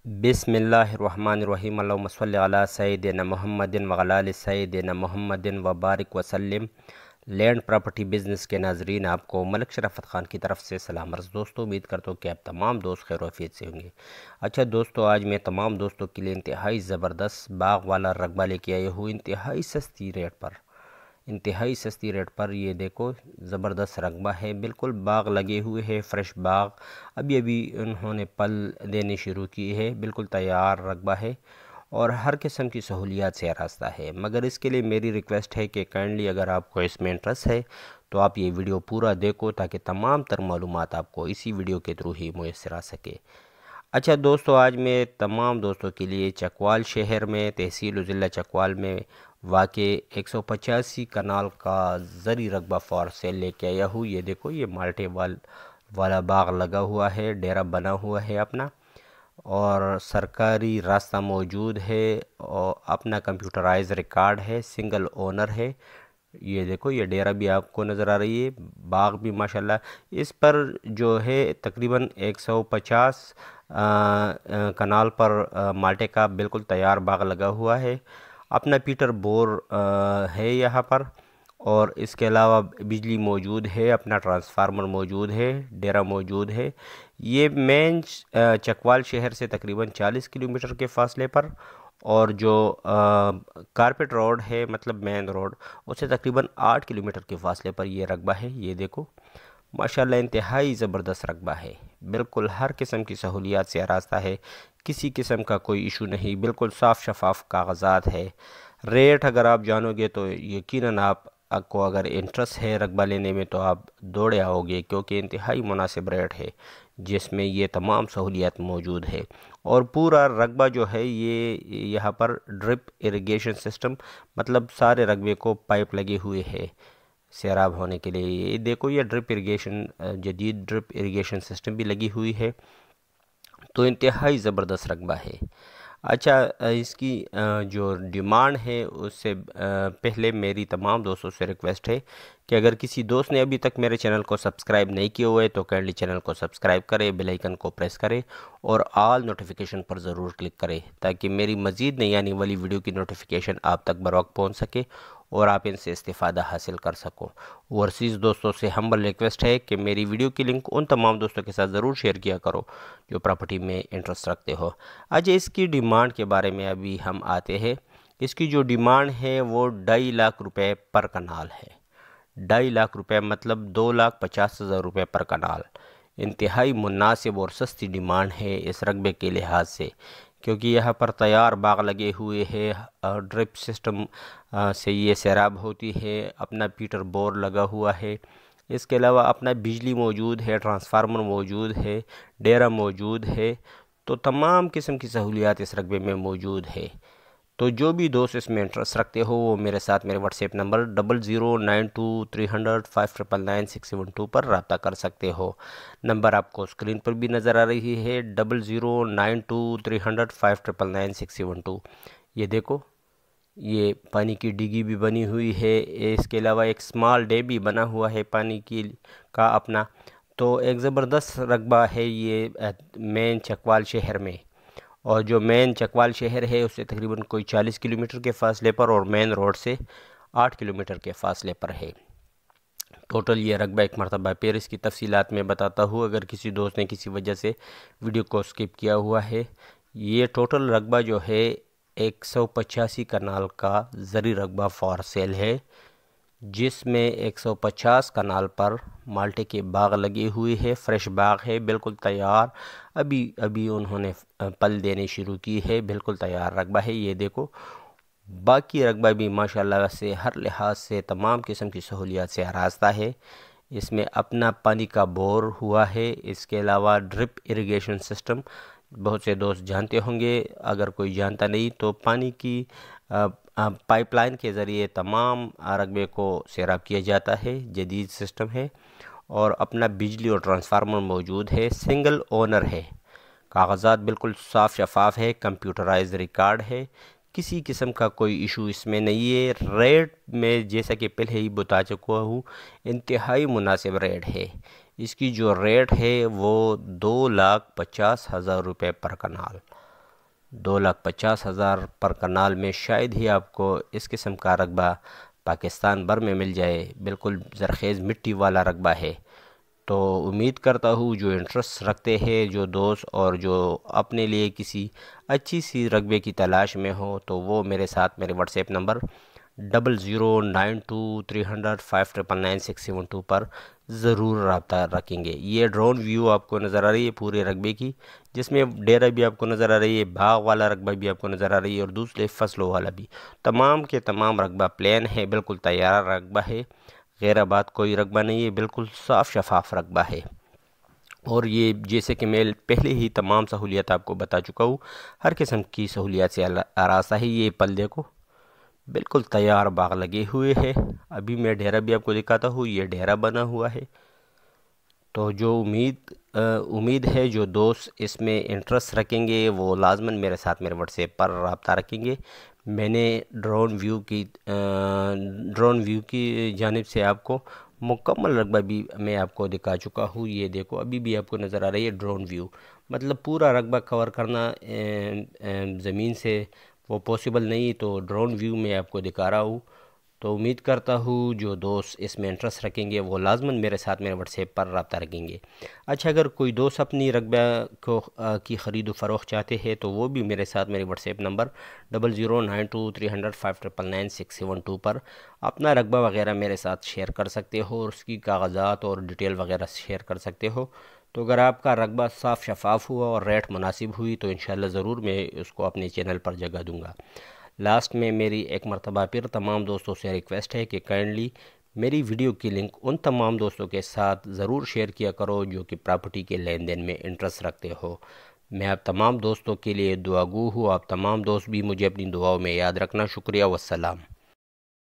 बिस्मिल्लाहिर्रहमानिर्रहीम अल्लाहुम्मा सल्लि अला सय्यिदिना मुहम्मदिन व अला आलि सय्यिदिना मुहम्मदिन व बारिक वसल्लिम। लैंड प्रॉपर्टी बिज़नेस के नाजरीन, आपको मलिक शराफत ख़ान की तरफ से सलाम अर्ज़। दोस्तों, उम्मीद करता हूँ कि आप तमाम दोस्त खैर आफियत से होंगे। अच्छा दोस्तों, आज मैं तमाम दोस्तों के लिए इंतहाई ज़बरदस्त बाग वाला रकबा लेके आया हूँ, इंतहाई सस्ती रेट पर। ये देखो, ज़बरदस्त रकबा है, बिल्कुल बाग लगे हुए हैं, फ्रेश बाग। अभी अभी उन्होंने पल देने शुरू की है, बिल्कुल तैयार रकबा है और हर किस्म की सहूलियात से रास्ता है। मगर इसके लिए मेरी रिक्वेस्ट है कि काइंडली अगर आपको इसमें इंटरेस्ट है तो आप ये वीडियो पूरा देखो, ताकि तमाम तर मालूमात आपको इसी वीडियो के थ्रू ही मुयस्सर आ सके। अच्छा दोस्तों, आज मैं तमाम दोस्तों के लिए चकवाल शहर में, तहसील ज़िला चकवाल में वाक़े 185 कनाल का ज़री रकबा फॉर सेल लेके आया हूँ। ये देखो, ये माल्टे वाला बाग लगा हुआ है, डेरा बना हुआ है अपना, और सरकारी रास्ता मौजूद है और अपना कंप्यूटराइज रिकॉर्ड है, सिंगल ओनर है। ये देखो, ये डेरा भी आपको नज़र आ रही है, बाग भी माशाल्लाह। इस पर जो है तकरीबन 150 कनाल पर माल्टे का बिल्कुल तैयार बाग लगा हुआ है। अपना पीटर बोर है यहाँ पर, और इसके अलावा बिजली मौजूद है, अपना ट्रांसफार्मर मौजूद है, डेरा मौजूद है। ये मेन चकवाल शहर से तकरीबन 40 किलोमीटर के फासले पर, और जो कारपेट रोड है, मतलब मेन रोड, उससे तकरीबन 8 किलोमीटर के फासले पर ये रकबा है। ये देखो माशाल्लाह, इंतहाई ज़बरदस्त रकबा है, बिल्कुल हर किस्म की सहूलियात से रास्ता है, किसी किस्म का कोई इशू नहीं, बिल्कुल साफ़ शफाफ कागज़ात है। रेट अगर आप जानोगे तो यकीनन आपको अगर इंटरेस्ट है रकबा लेने में तो आप दौड़े आओगे, क्योंकि इंतहाई मुनासिब रेट है जिसमें ये तमाम सहूलियात मौजूद है। और पूरा रकबा जो है, ये यहाँ पर ड्रिप इरिगेशन सिस्टम, मतलब सारे रकबे को पाइप लगे हुए है सैराब होने के लिए। ये देखो, ये ड्रिप इरिगेशन, जदीद ड्रिप इरिगेशन सिस्टम भी लगी हुई है, तो इंतहाई ज़बरदस्त रकबा है। अच्छा, इसकी जो डिमांड है उससे पहले मेरी तमाम दोस्तों से रिक्वेस्ट है कि अगर किसी दोस्त ने अभी तक मेरे चैनल को सब्सक्राइब नहीं किया हुआ है तो काइंडली चैनल को सब्सक्राइब करें, बेल आइकन को प्रेस करें और ऑल नोटिफिकेशन पर ज़रूर क्लिक करें, ताकि मेरी मज़ीद नई आने वाली वीडियो की नोटिफिकेशन आप तक बर वक्त पहुँच सके और आप इनसे इस्तिफ़ादा हासिल कर सको। ओवरसीज़ दोस्तों से हम्बल रिक्वेस्ट है कि मेरी वीडियो की लिंक उन तमाम दोस्तों के साथ ज़रूर शेयर किया करो जो प्रॉपर्टी में इंटरेस्ट रखते हो। अच्छा, इसकी डिमांड के बारे में अभी हम आते हैं। इसकी जो डिमांड है वो 2.5 लाख रुपए पर कनाल है। 2.5 लाख रुपए मतलब 2,50,000 रुपये पर कनाल। इंतहाई मुनासिब और सस्ती डिमांड है इस रकबे के लिहाज से, क्योंकि यहाँ पर तैयार बाग लगे हुए हैं, ड्रिप सिस्टम से ये सैराब होती है, अपना पीटर बोर लगा हुआ है, इसके अलावा अपना बिजली मौजूद है, ट्रांसफार्मर मौजूद है, डेरा मौजूद है। तो तमाम किस्म की सहूलियात इस रकबे में मौजूद है। तो जो भी दोस्त इसमें इंटरेस्ट रखते हो वो मेरे साथ मेरे व्हाट्सएप नंबर 00923005999672 पर रब्ता कर सकते हो। नंबर आपको स्क्रीन पर भी नज़र आ रही है, 00923005999672। ये देखो, ये पानी की डिगी भी बनी हुई है, इसके अलावा एक स्मॉल डे भी बना हुआ है पानी की का अपना। तो एक ज़बरदस्त रकबा है ये मेन चकवाल शहर में, और जो मेन चकवाल शहर है उससे तकरीबन कोई 40 किलोमीटर के फासले पर और मेन रोड से 8 किलोमीटर के फासले पर है। टोटल ये रकबा एक मरतबा फिर इसकी तफसीलात में बताता हूँ, अगर किसी दोस्त ने किसी वजह से वीडियो को स्किप किया हुआ है। ये टोटल रकबा जो है 185 कनाल का ज़री रकबा फॉर सेल है, जिसमें 150 कनाल पर माल्टे के बाग लगे हुए हैं, फ्रेश बाग है, बिल्कुल तैयार। अभी अभी उन्होंने पल देने शुरू की है, बिल्कुल तैयार रकबा है। ये देखो, बाकी रकबा भी माशाल्लाह से हर लिहाज से तमाम किस्म की सहूलियात से आरास्ता है। इसमें अपना पानी का बोर हुआ है, इसके अलावा ड्रिप इरिगेशन सिस्टम बहुत से दोस्त जानते होंगे, अगर कोई जानता नहीं तो पानी की पाइपलाइन के ज़रिए तमाम रकबे को सैराब किया जाता है, जदीद सिस्टम है। और अपना बिजली और ट्रांसफार्मर मौजूद है, सिंगल ओनर है, कागज़ात बिल्कुल साफ़ शफाफ है, कंप्यूटराइज रिकॉर्ड है, किसी किस्म का कोई इशू इसमें नहीं है। रेट में जैसा कि पहले ही बता चुका हूँ, इंतहाई मुनासिब रेट है। इसकी जो रेट है वो 2,50,000 रुपये पर कनाल। 2,50,000 پر کنال میں شاید ہی آپ کو اس قسم کا رقبہ پاکستان بھر میں مل جائے، بالکل زرخیز مٹی والا رقبہ ہے۔ تو امید کرتا ہوں جو انٹرسٹ رکھتے ہیں جو دوست اور جو اپنے لیے کسی اچھی سی رقبے کی تلاش میں ہو تو وہ میرے ساتھ میرے واٹس ایپ نمبر 009230559672 پر ضرور رابطہ رکھیں گے۔ یہ ڈرون ویو آپ کو نظر آ رہی ہے پورے رقبے کی، جس میں ڈیرہ بھی آپ کو نظر آ رہی ہے، باغ والا رقبہ بھی آپ کو نظر آ رہی ہے، اور دوسرے فصلوں والا بھی۔ تمام کے تمام رقبہ پلین ہے، بالکل تیار رقبہ ہے، غیر آباد کوئی رقبہ نہیں ہے، بالکل صاف شفاف رقبہ ہے۔ اور یہ جیسے کہ میں پہلے ہی تمام سہولیات آپ کو بتا چکا ہوں، ہر قسم کی سہولیات سے آراستہ ہے۔ یہ پل دیکھو، بالکل تیار باغ لگے ہوئے ہیں۔ ابھی میں ڈیرہ بھی آپ کو دکھاتا ہوں، یہ ڈیرہ بنا ہوا ہے۔ تو جو امید ہے جو دوست اس میں انٹرسٹ رکھیں گے وہ لازماً میرے ساتھ میرے واٹس ایپ پر رابطہ رکھیں گے۔ میں نے ڈرون ویو کی جانب سے آپ کو مکمل رقبہ بھی میں آپ کو دکھا چکا ہوں۔ یہ دیکھو ابھی بھی آپ کو نظر آ رہی ہے ڈرون ویو، مطلب پورا رقبہ کور کرنا زمین سے وہ پاسبل نہیں، تو ڈرون ویو میں آپ کو دکھا رہا ہوں۔ تو امید کرتا ہوں جو دوست اس میں انٹرسٹ رکھیں گے وہ لازماً میرے ساتھ میرے واٹس ایپ پر رابطہ رکھیں گے۔ اچھا، اگر کوئی دوست اپنی رقبہ کی خرید و فروخت چاہتے ہیں تو وہ بھی میرے ساتھ میرے واٹس ایپ نمبر 009230559672 پر اپنا رقبہ وغیرہ میرے ساتھ شیئر کر سکتے ہو، اور اس کی کاغذات اور ڈیٹیل وغیرہ شیئر کر سکتے ہو۔ تو اگر آپ کا رقبہ صاف شفاف ہوا اور ریٹ مناسب ہوئی تو انشاءاللہ ضرور میں اس کو اپنے چینل پر جگہ دوں گا۔ لاسٹ میں میری ایک مرتبہ پھر تمام دوستوں سے ریکویسٹ ہے کہ کائنڈلی میری ویڈیو کی لنک ان تمام دوستوں کے ساتھ ضرور شیئر کیا کرو جو کہ پراپرٹی کے لین دین میں انٹرسٹ رکھتے ہو۔ میں آپ تمام دوستوں کے لیے دعا گو ہوں، آپ تمام دوست بھی مجھے اپنی دعاؤں میں یاد رکھنا۔ شکریہ، والسلام۔